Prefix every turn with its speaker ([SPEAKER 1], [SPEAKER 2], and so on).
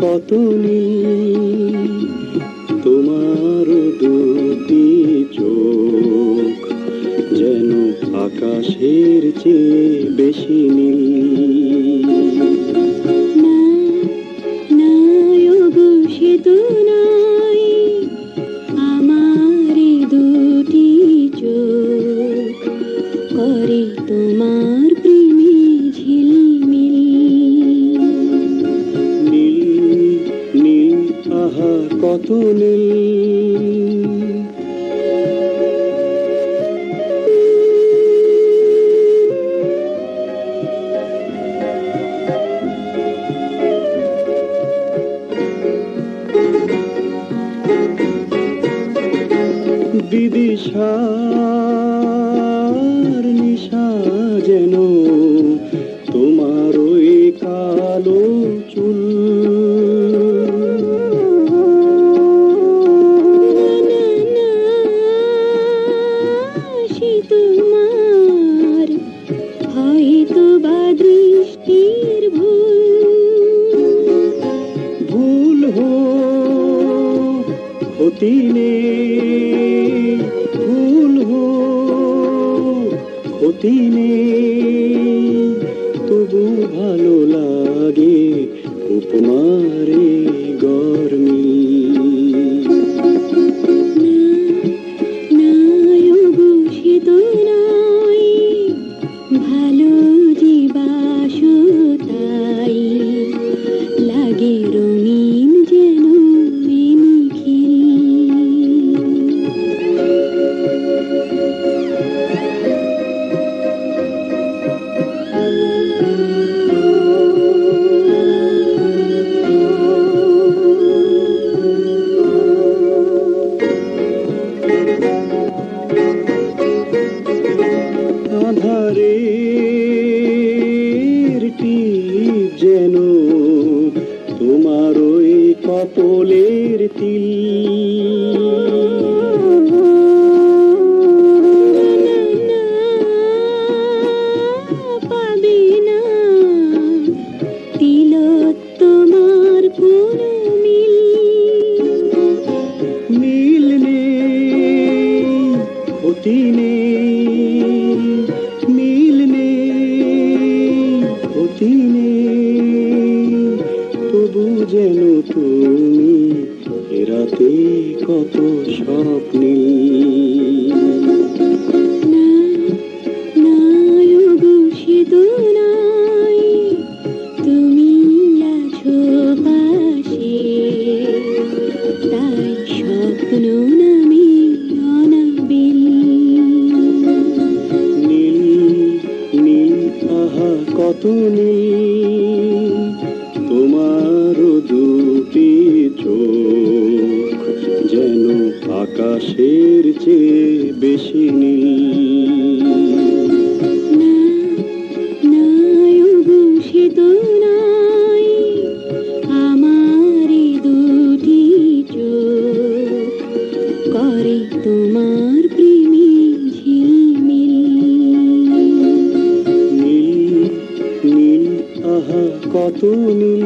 [SPEAKER 1] কত নীল তোমার দুটি চোখ, যেন আকাশের চেয়ে বেশি নীল।
[SPEAKER 2] না না ওগো সে তো নয়, আমার দুটি চোখ করে তোমার প্রেমে ঝিলমিল।
[SPEAKER 1] কত নীল বিদিশার নিশা যেন তোমার ওই কালো চুল।
[SPEAKER 2] তোমার হয়তো বা দৃষ্টির
[SPEAKER 1] ভুল হোক ক্ষতি নেই, ভুল হোক ক্ষতি নেই, তবু ভালো লাগে উপমারে গরমি।
[SPEAKER 2] ভালো জীবাসু তাই লাগে রঙিন যেন নিখিল।
[SPEAKER 1] আধারের টিপ যেন তোমার ওই কপলের তিল।
[SPEAKER 2] পাবে না তিল তোমার কোনো মিল।
[SPEAKER 1] মিল নেই ক্ষতি নেই, মিল নেই ক্ষতি নেই, তবু যেন তুমি এরাতে কত স্বপ্নে।
[SPEAKER 2] না না ওগো সে তো নয়, তুমি আছো পাশে তাই স্বপ্ন নামে অনাবিল।
[SPEAKER 1] নীল নীল কত নীল তোমার দুটি চোখ, যেন আকাশের চেয়ে বেশি নীল।
[SPEAKER 2] না না ওগো সে তো নয়, আমার দুটি চোখ করে তোমার প্রেমে ঝিলমিল।
[SPEAKER 1] নীল নীল কত নীল।